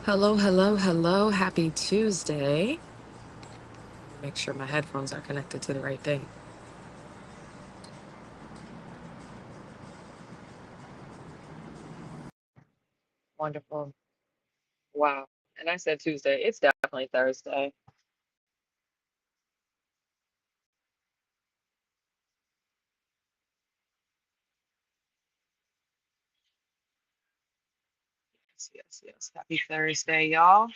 Hello, hello, hello. Happy Tuesday. Make sure my headphones are connected to the right thing. Wonderful. Wow. And I said Tuesday. It's definitely Thursday. Yes, yes, yes. Happy Thursday, y'all.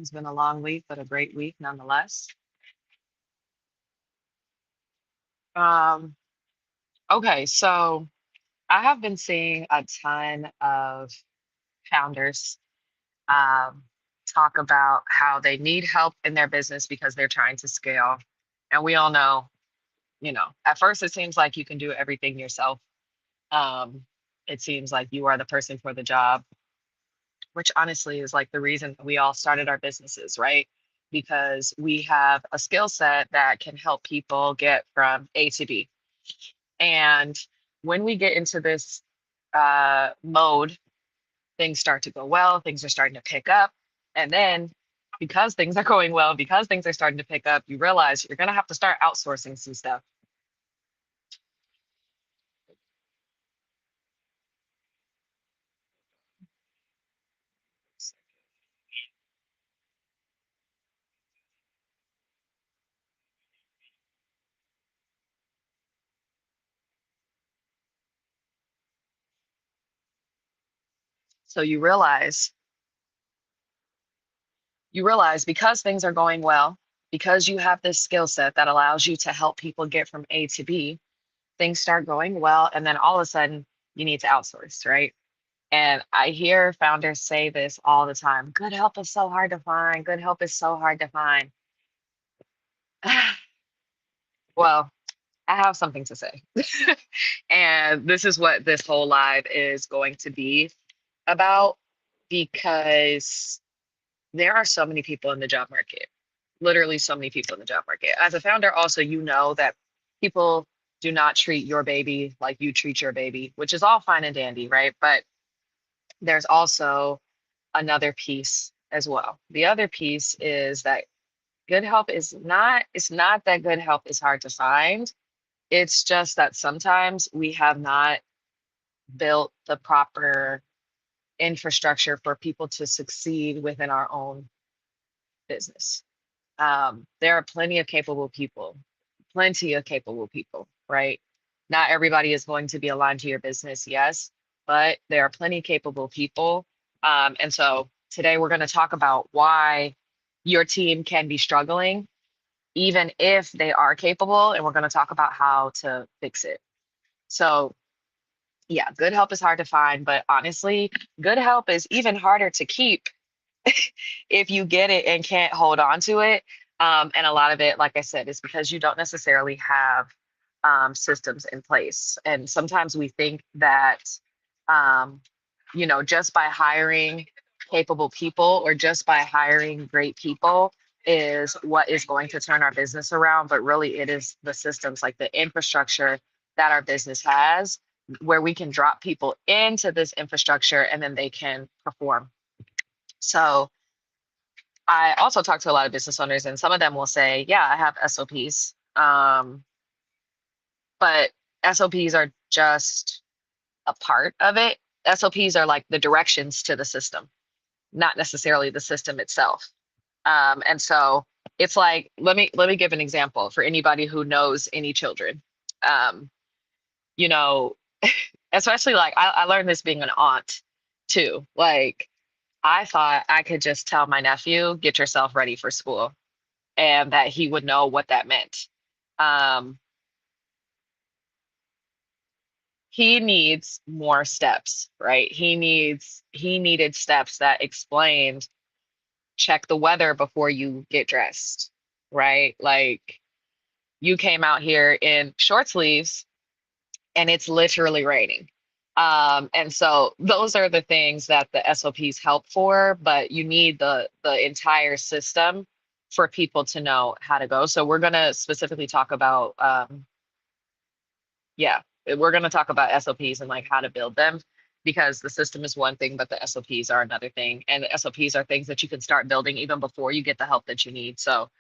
It's been a long week, but a great week nonetheless. Um, okay, so I have been seeing a ton of founders um, talk about how they need help in their business because they're trying to scale. And we all know, at first it seems like you can do everything yourself. Um, it seems like you are the person for the job, which honestly is like the reason we all started our businesses, right? Because we have a skill set that can help people get from A to B. And when we get into this mode, things start to go well, things are starting to pick up. And then because things are going well, because things are starting to pick up, you realize you're going to have to start outsourcing some stuff. So you realize because things are going well, because you have this skill set that allows you to help people get from A to B, things start going well. And then all of a sudden, you need to outsource, right? And I hear founders say this all the time: good help is so hard to find. Good help is so hard to find. Well, I have something to say. And this is what this whole live is going to be about because there are so many people in the job market, literally so many people in the job market. As a founder, also, you know that people do not treat your baby like you treat your baby, which is all fine and dandy, right? But there's also another piece as well. The other piece is that good help is not, it's not that good help is hard to find. It's just that sometimes we have not built the proper infrastructure for people to succeed within our own business. There are plenty of capable people, right? Not everybody is going to be aligned to your business, yes, but there are plenty capable people. And so today we're going to talk about why your team can be struggling, even if they are capable, and we're going to talk about how to fix it. So, yeah, good help is hard to find, but honestly, good help is even harder to keep if you get it and can't hold on to it. And a lot of it, like I said, is because you don't necessarily have systems in place. And sometimes we think that, um, just by hiring capable people or just by hiring great people is what is going to turn our business around. But really, it is the systems, like the infrastructure that our business has, where we can drop people into this infrastructure and then they can perform. So, I also talk to a lot of business owners, and some of them will say, "Yeah, I have SOPs," but SOPs are just a part of it. SOPs are like the directions to the system, not necessarily the system itself. And so it's like, let me give an example for anybody who knows any children. Um, you know, especially like I learned this being an aunt too. Like I thought I could just tell my nephew, "Get yourself ready for school," and that he would know what that meant. Um, he needs more steps, right? He needed steps that explained check the weather before you get dressed, right? Like you came out here in short sleeves and it's literally raining. And so those are the things that the SOPs help for, but you need the entire system for people to know how to go. So we're gonna specifically talk about yeah, we're going to talk about SOPs and like how to build them because the system is one thing, but the SOPs are another thing. And the SOPs are things that you can start building even before you get the help that you need. So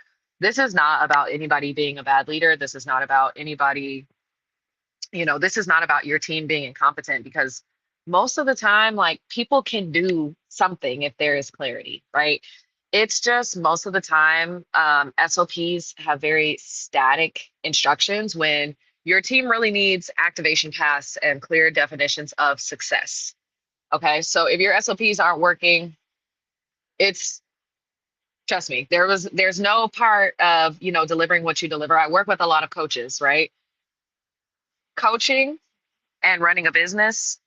this is not about anybody being a bad leader. This is not about anybody, this is not about your team being incompetent, because most of the time, like, people can do something if there is clarity, right? It's just most of the time, SOPs have very static instructions when your team really needs activation paths and clear definitions of success. Okay, so if your SOPs aren't working, it's, trust me, there's no part of, delivering what you deliver. I work with a lot of coaches, right? Coaching and running a business,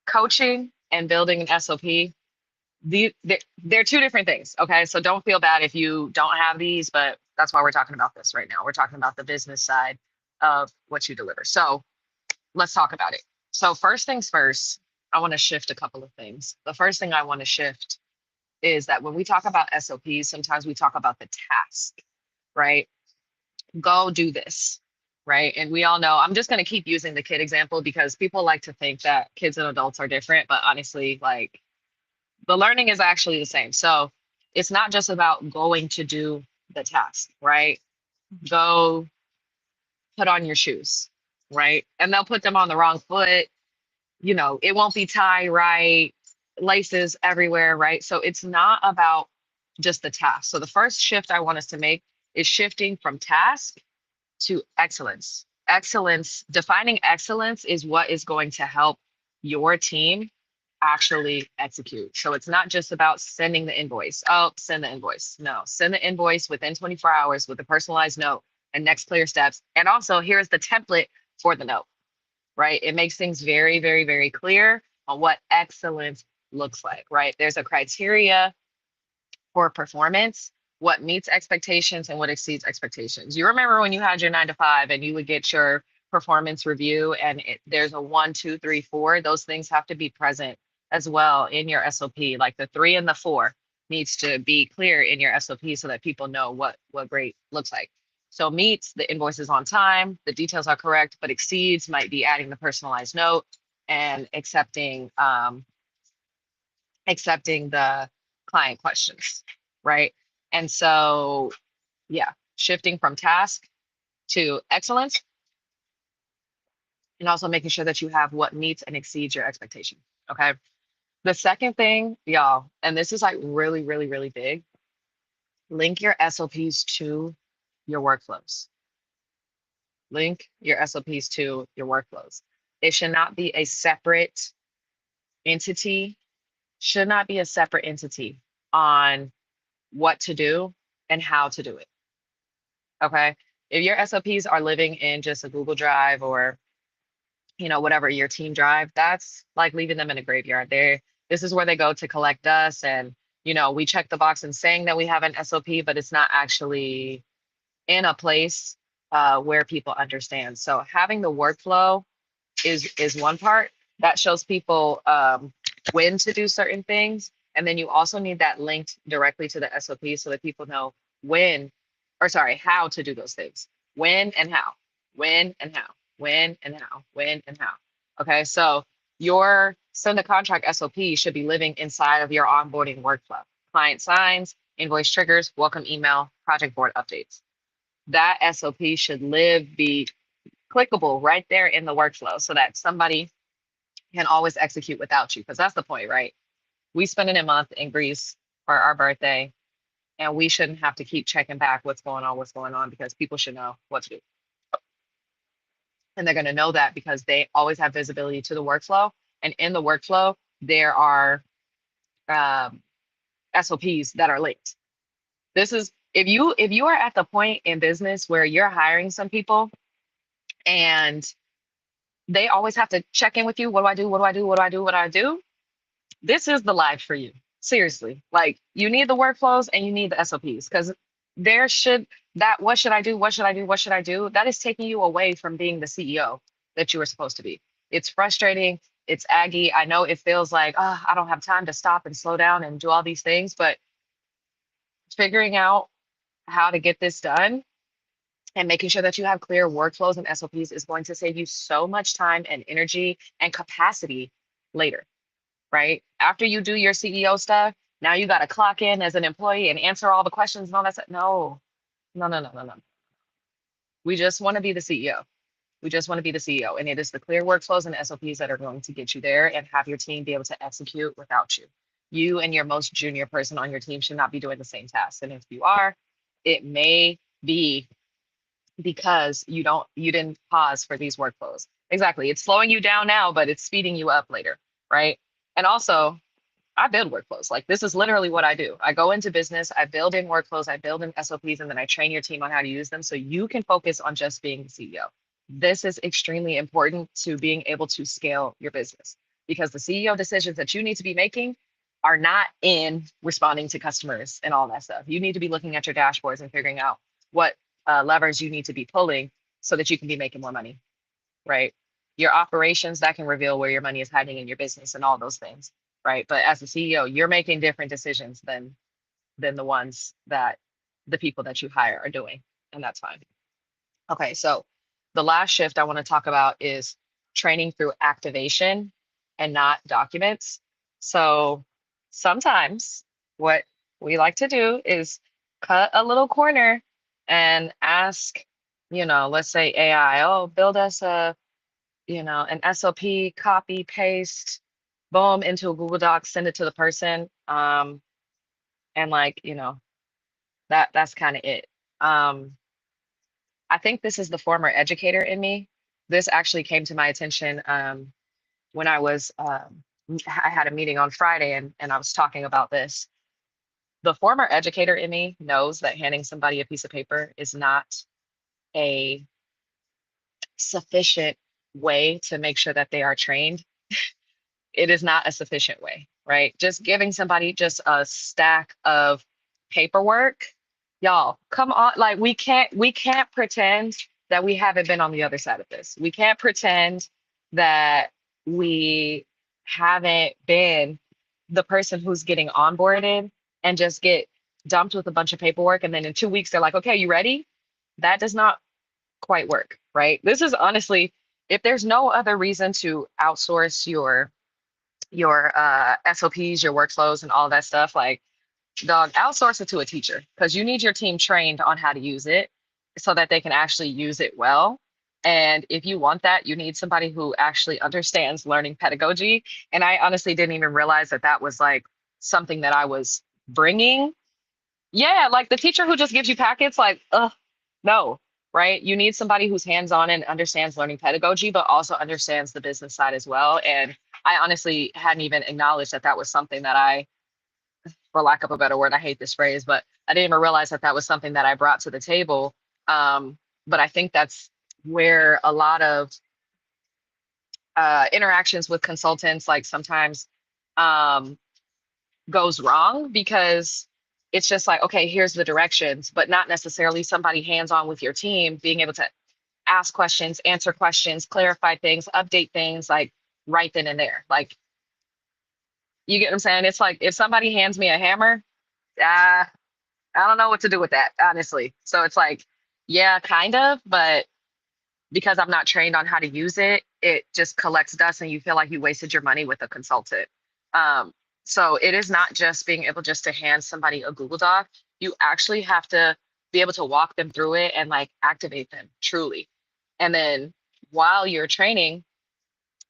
coaching and building an SOP, they're two different things. Okay, so don't feel bad if you don't have these, but that's why we're talking about this right now. We're talking about the business side of what you deliver. So let's talk about it. So first things first, I want to shift a couple of things. The first thing I want to shift is that when we talk about SOPs, sometimes we talk about the task, right? Go do this, right? And we all know, I'm just going to keep using the kid example because people like to think that kids and adults are different, but honestly, like, the learning is actually the same. So it's not just about going to do the task, right? Go put on your shoes, right? And they'll put them on the wrong foot. It won't be tied right, laces everywhere, right? So it's not about just the task. So the first shift I want us to make is shifting from task to excellence. Excellence, defining excellence is what is going to help your team actually execute. So it's not just about sending the invoice. Oh, send the invoice. No, send the invoice within 24 hours with a personalized note and next clear steps. And also, here's the template for the note, right? It makes things very, very, very clear on what excellence looks like, right? There's a criteria for performance, what meets expectations and what exceeds expectations. You remember when you had your 9 to 5 and you would get your performance review and there's a 1, 2, 3, 4, those things have to be present as well in your SOP. Like the 3 and the 4 needs to be clear in your SOP so that people know what great looks like. So meets, the invoice is on time, the details are correct, but exceeds might be adding the personalized note and accepting the client questions, right? And so, yeah, shifting from task to excellence and also making sure that you have what meets and exceeds your expectation. Okay. The second thing, y'all, and this is like really, really, really big, link your SOPs to your workflows. Link your SOPs to your workflows. It should not be a separate entity, should not be a separate entity on what to do and how to do it. Okay. If your SOPs are living in just a Google Drive or, whatever your team drive, that's like leaving them in a graveyard. This is where they go to collect dust. And, we check the box and saying that we have an SOP, but it's not actually in a place where people understand. So having the workflow is one part that shows people when to do certain things. And then you also need that linked directly to the SOP so that people know how to do those things. When and how, when and how, when and how, when and how. Okay, so your send a contract SOP should be living inside of your onboarding workflow. Client signs, invoice triggers, welcome email, project board updates. That SOP should be clickable right there in the workflow so that somebody can always execute without you, because that's the point, right? We spend a month in Greece for our birthday, and we shouldn't have to keep checking back what's going on, because people should know what to do. And they're going to know that because they always have visibility to the workflow. And in the workflow, there are SOPs that are linked. This is, if you are at the point in business where you're hiring some people and they always have to check in with you. What do I do? What do I do? What do I do? What do I do? This is the live for you. Seriously. Like, you need the workflows and you need the SOPs, because what should I do? What should I do? What should I do? That is taking you away from being the CEO that you were supposed to be. It's frustrating. It's aggy. I know it feels like, oh, I don't have time to stop and slow down and do all these things, but figuring out how to get this done and making sure that you have clear workflows and SOPs is going to save you so much time and energy and capacity later. right? After you do your CEO stuff, now you got to clock in as an employee and answer all the questions and all that stuff. No, no, no, no, no, no. We just want to be the CEO. We just want to be the CEO. And it is the clear workflows and SOPs that are going to get you there and have your team be able to execute without you. You and your most junior person on your team should not be doing the same tasks. And if you are, it may be because you didn't pause for these workflows. Exactly. It's slowing you down now, but it's speeding you up later, right? And also, I build workflows. Like this is literally what I do. I go into business, I build in workflows, I build in SOPs, and then I train your team on how to use them so you can focus on just being the CEO. This is extremely important to being able to scale your business because the CEO decisions that you need to be making are not in responding to customers and all that stuff. You need to be looking at your dashboards and figuring out what levers you need to be pulling so that you can be making more money, right? Your operations that can reveal where your money is hiding in your business and all those things, right? But as a CEO, you're making different decisions than the ones that the people that you hire are doing, and that's fine. Okay, so the last shift I want to talk about is training through activation and not documents. So sometimes what we like to do is cut a little corner and ask, let's say AI, oh, build us an SOP, copy, paste, boom, into a Google Doc, send it to the person. And like, that's kind of it. I think this is the former educator in me. This actually came to my attention when I had a meeting on Friday and I was talking about this. The former educator in me knows that handing somebody a piece of paper is not a sufficient way to make sure that they are trained. It is not a sufficient way, right? Just giving somebody just a stack of paperwork, y'all, come on. Like we can't pretend that we haven't been on the other side of this. We can't pretend that we haven't been the person who's getting onboarded and just get dumped with a bunch of paperwork. And then in 2 weeks, they're like, okay, you ready? That does not quite work, right? This is honestly, if there's no other reason to outsource your SOPs, your workflows, and all that stuff, like dog, outsource it to a teacher because you need your team trained on how to use it so that they can actually use it well. And if you want that, you need somebody who actually understands learning pedagogy. And I honestly didn't even realize that that was like something that I was bringing. Yeah, like the teacher who just gives you packets, like, no, right? You need somebody who's hands-on and understands learning pedagogy, but also understands the business side as well. And I honestly hadn't even acknowledged that that was something that for lack of a better word, I hate this phrase, but I didn't even realize that that was something that I brought to the table. But I think that's where a lot of interactions with consultants, like sometimes um, goes wrong because it's just like, okay, here's the directions, but not necessarily somebody hands-on with your team being able to ask questions, answer questions, clarify things, update things like right then and there. Like, you get what I'm saying? It's like if somebody hands me a hammer, I don't know what to do with that, honestly. So it's like, yeah, kind of, but because I'm not trained on how to use it, it just collects dust and you feel like you wasted your money with a consultant. Um, so it is not just being able just to hand somebody a Google Doc. You actually have to be able to walk them through it and like activate them truly. And then while you're training,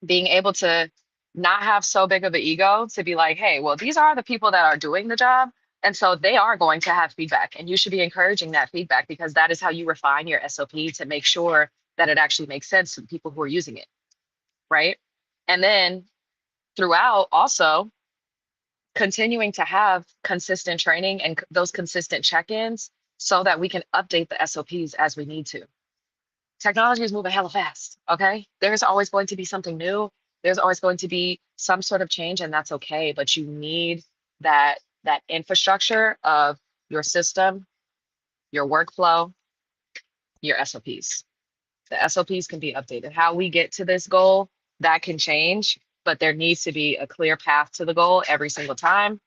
being able to not have so big of an ego to be like, hey, well, these are the people that are doing the job. And so they are going to have feedback. And you should be encouraging that feedback because that is how you refine your SOP to make sure that it actually makes sense to the people who are using it. Right. And then throughout, also continuing to have consistent training and those consistent check ins so that we can update the SOPs as we need to. Technology is moving hella fast. Okay. There's always going to be something new. There's always going to be some sort of change, and that's okay. But you need that infrastructure of your system, your workflow, your SOPs. The SOPs can be updated. How we get to this goal, that can change, but there needs to be a clear path to the goal every single time.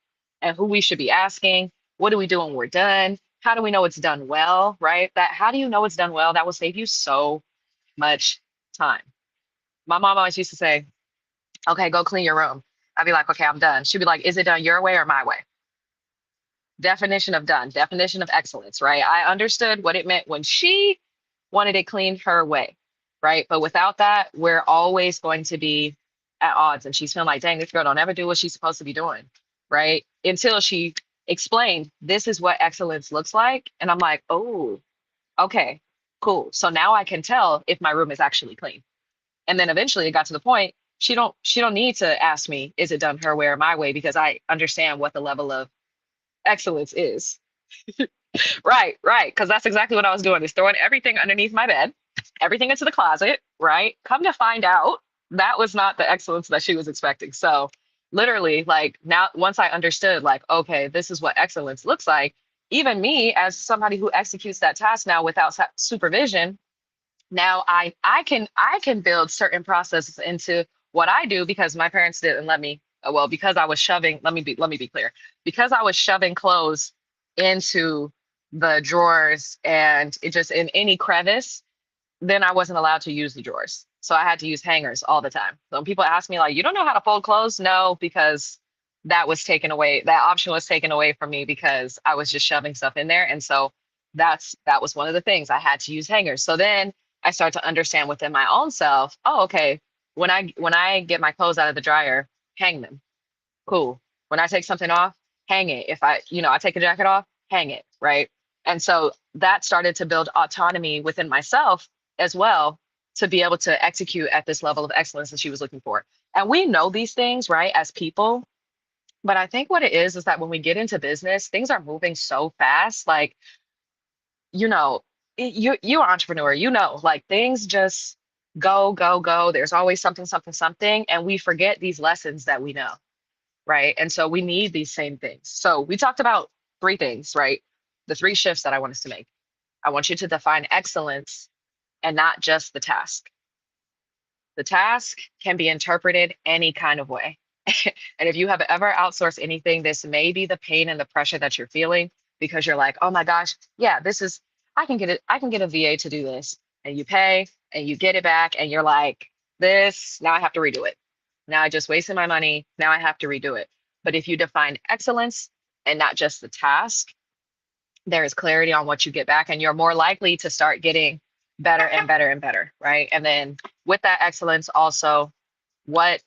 And who we should be asking, what do we do when we're done? How do we know it's done well, right? That how do you know it's done well? That will save you so much time. My mom always used to say, okay, go clean your room. I'd be like, okay, I'm done. She'd be like, is it done your way or my way? Definition of done, definition of excellence, right? I understood what it meant when she wanted it cleaned her way, right? But without that, we're always going to be at odds. And she's feeling like, dang, this girl don't ever do what she's supposed to be doing, right? Until she explained, this is what excellence looks like. And I'm like, oh, okay, cool. So now I can tell if my room is actually clean. And then eventually it got to the point she don't need to ask me, is it done her way or my way? Because I understand what the level of excellence is. Right, right. Because that's exactly what I was doing, is throwing everything underneath my bed, everything into the closet, right? Come to find out, that was not the excellence that she was expecting. So literally, like now, once I understood, like, okay, this is what excellence looks like, even me as somebody who executes that task now without supervision, now I can build certain processes into what I do because my parents didn't let me. Well, because I was shoving. Let me be clear. Because I was shoving clothes into the drawers and it just in any crevice, then I wasn't allowed to use the drawers. So I had to use hangers all the time. So when people ask me like, you don't know how to fold clothes? No, because that was taken away. That option was taken away from me because I was just shoving stuff in there. And so that was one of the things I had to use hangers. So then I start to understand within my own self, oh, okay, when I get my clothes out of the dryer, hang them. Cool. When I take something off, hang it. If I take a jacket off, hang it, right? And so that started to build autonomy within myself as well to be able to execute at this level of excellence that she was looking for. And we know these things, right, as people. But I think what it is that when we get into business, things are moving so fast. Like, you know, you're an entrepreneur, like things just go, go, go. There's always something, something, something. And we forget these lessons that we know, right? And so we need these same things. So we talked about three things, right? The three shifts that I want us to make. I want you to define excellence and not just the task. The task can be interpreted any kind of way. And if you have ever outsourced anything, this may be the pain and the pressure that you're feeling because you're like, oh my gosh, yeah, I can get a VA to do this. And you pay and you get it back and you're like, this, now I have to redo it. Now I just wasted my money. Now I have to redo it. But if you define excellence and not just the task, there is clarity on what you get back, and you're more likely to start getting better and better and better, right? And then with that excellence, also what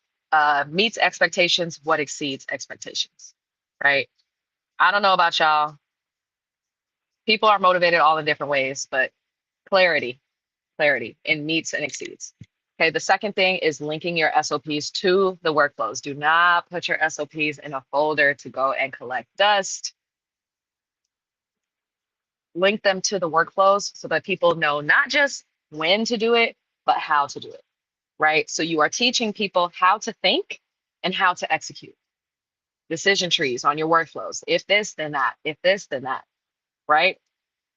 meets expectations, what exceeds expectations, right? I don't know about y'all. People are motivated all in different ways, but clarity, clarity in meets and exceeds. Okay, the second thing is linking your SOPs to the workflows. Do not put your SOPs in a folder to go and collect dust. Link them to the workflows so that people know not just when to do it, but how to do it, right? So you are teaching people how to think and how to execute. Decision trees on your workflows. If this, then that. If this, then that, right?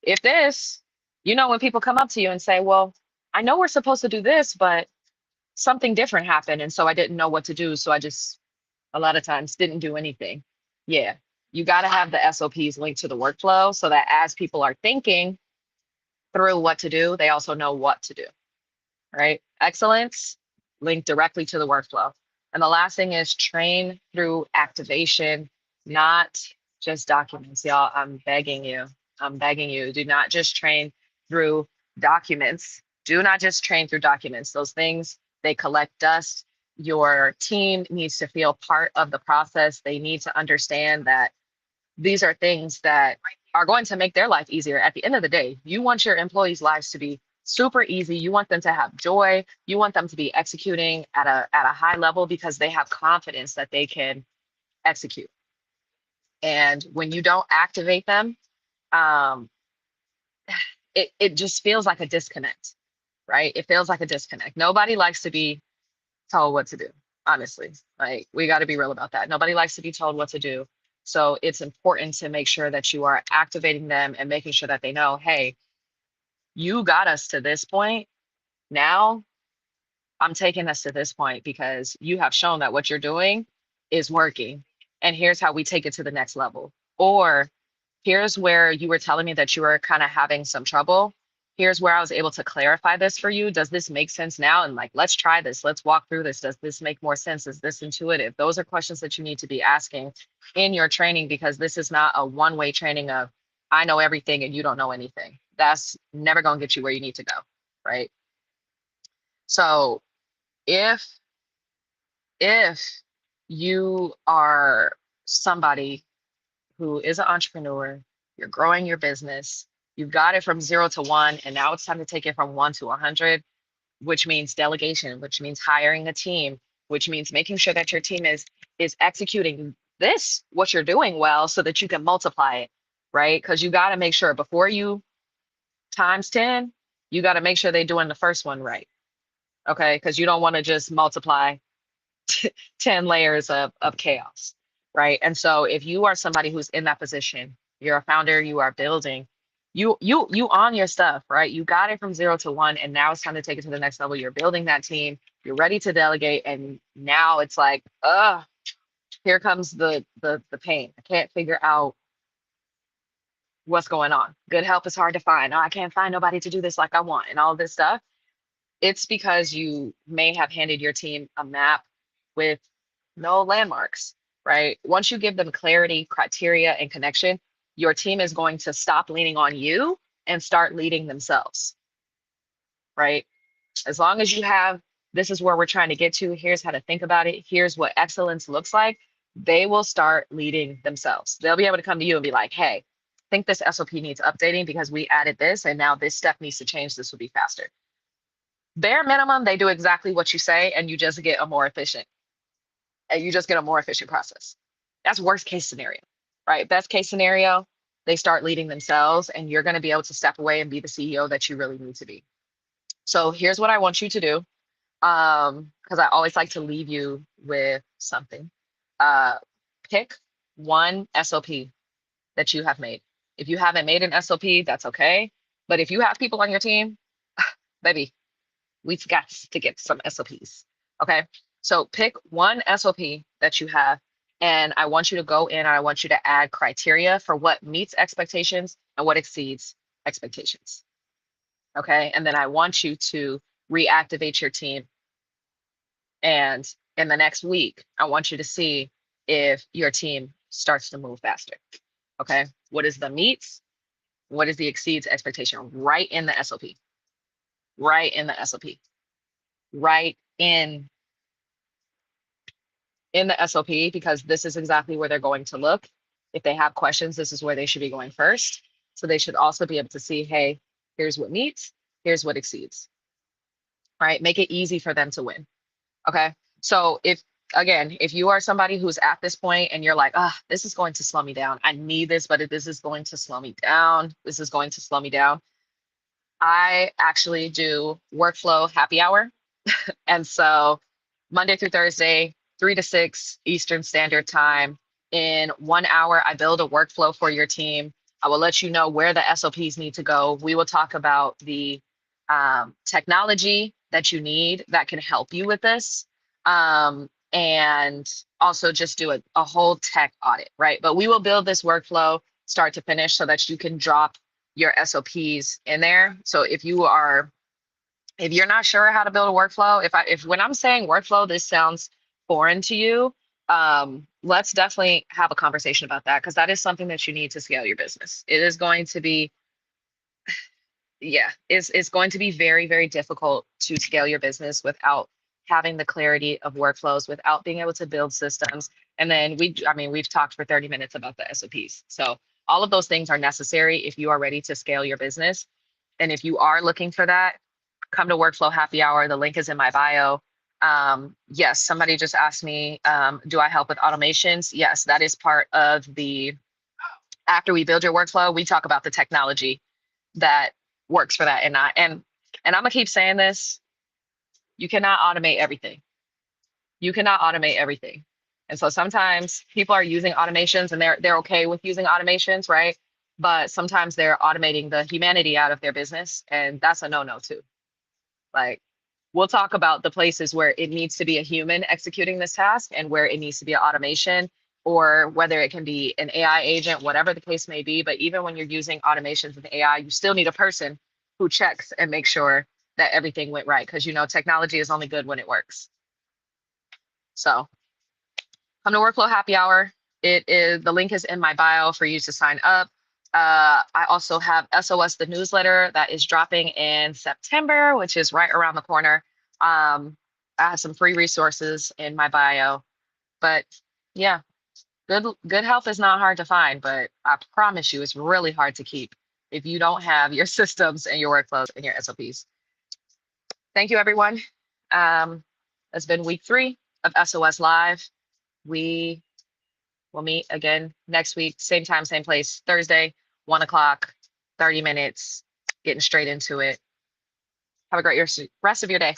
If this, when people come up to you and say, well, I know we're supposed to do this, but something different happened. And so I didn't know what to do. So I just, a lot of times, didn't do anything. Yeah, you got to have the SOPs linked to the workflow so that as people are thinking through what to do, they also know what to do, right? Excellence linked directly to the workflow. And the last thing is train through activation, not just documents. Y'all, I'm begging you. I'm begging you. Do not just train through documents. Do not just train through documents. Those things, they collect dust. Your team needs to feel part of the process. They need to understand that these are things that are going to make their life easier. At the end of the day, you want your employees' lives to be super easy. You want them to have joy. You want them to be executing at a high level because they have confidence that they can execute. And when you don't activate them, um, it just feels like a disconnect, right? It feels like a disconnect. Nobody likes to be told what to do, honestly. Like, we got to be real about that. Nobody likes to be told what to do. So it's important to make sure that you are activating them and making sure that they know, hey, you got us to this point. Now I'm taking us to this point because you have shown that what you're doing is working. And here's how we take it to the next level. Or here's where you were telling me that you were kind of having some trouble. here's where I was able to clarify this for you. Does this make sense now? And like, let's try this. Let's walk through this. Does this make more sense? Is this intuitive? Those are questions that you need to be asking in your training, because this is not a one-way training of I know everything and you don't know anything. That's never going to get you where you need to go, right? So if you are somebody who is an entrepreneur, you're growing your business, you've got it from 0 to 1, and now it's time to take it from 1 to 100, which means delegation, which means hiring a team, which means making sure that your team is executing this, what you're doing well, so that you can multiply it, right? Because you got to make sure before you times 10, you got to make sure they're doing the first one right, okay? Because you don't want to just multiply 10 layers of chaos, right? And so if you are somebody who's in that position, you're a founder, you are building, you on your stuff, right? You got it from 0 to 1, and now it's time to take it to the next level. You're building that team, you're ready to delegate, and now it's like, here comes the pain. I can't figure out what's going on. Good help is hard to find. Oh, I can't find nobody to do this like I want, and all this stuff. It's because you may have handed your team a map with no landmarks, right? Once you give them clarity, criteria, and connection, your team is going to stop leaning on you and start leading themselves, right? As long as you have, this is where we're trying to get to, here's how to think about it, here's what excellence looks like, they will start leading themselves. They'll be able to come to you and be like, hey, I think this SOP needs updating because we added this and now this step needs to change. This will be faster. Bare minimum, they do exactly what you say, and you just get a more efficient, process. That's worst case scenario, right? Best case scenario, they start leading themselves, and you're going to be able to step away and be the CEO that you really need to be. So here's what I want you to do, because I always like to leave you with something. Pick one SOP that you have made. If you haven't made an SOP, that's okay. But if you have people on your team, baby, we've got to get some SOPs. Okay. So pick one SOP that you have, and I want you to go in and I want you to add criteria for what meets expectations and what exceeds expectations. Okay. And then I want you to reactivate your team. And in the next week, I want you to see if your team starts to move faster. Okay. What is the meets? What is the exceeds expectation? Right in the SOP. Right in the SOP. Right in the SOP, because this is exactly where they're going to look. If they have questions, this is where they should be going first. So they should also be able to see, hey, here's what meets, here's what exceeds, right? Make it easy for them to win. Okay. So if you are somebody who's at this point and you're like, this is going to slow me down. I need this, but this is going to slow me down. This is going to slow me down. I actually do workflow happy hour. And so Monday through Thursday, 3 to 6 Eastern Standard Time. In 1 hour, I build a workflow for your team. I will let you know where the SOPs need to go. We will talk about the technology that you need that can help you with this. And also just do a whole tech audit, right? But we will build this workflow start to finish so that you can drop your SOPs in there. So if you're not sure how to build a workflow, if when I'm saying workflow, this sounds foreign to you, let's definitely have a conversation about that, because that is something that you need to scale your business. It is going to be, it's going to be very, very difficult to scale your business without having the clarity of workflows, without being able to build systems. And then we've talked for 30 minutes about the SOPs. So all of those things are necessary if you are ready to scale your business. And if you are looking for that, come to Workflow Happy Hour. The link is in my bio. Yes, somebody just asked me, do I help with automations? Yes, that is part of after we build your workflow, we talk about the technology that works for that. And I'm gonna keep saying this, you cannot automate everything. You cannot automate everything. And so sometimes people are using automations and they're okay with using automations, right? But sometimes they're automating the humanity out of their business, and that's a no-no too. Like, we'll talk about the places where it needs to be a human executing this task and where it needs to be an automation, or whether it can be an AI agent, whatever the case may be. But even when you're using automations with AI, you still need a person who checks and makes sure that everything went right, because you know technology is only good when it works. So come to Workflow Happy Hour. The link is in my bio for you to sign up. I also have SOS, the newsletter that is dropping in September, which is right around the corner. I have some free resources in my bio. But yeah, good health is not hard to find, but I promise you it's really hard to keep if you don't have your systems and your workflows and your SOPs. Thank you, everyone. It's been week 3 of SOS Live. We will meet again next week, same time, same place, Thursday, 1 o'clock, 30 minutes, getting straight into it. Have a great rest of your day.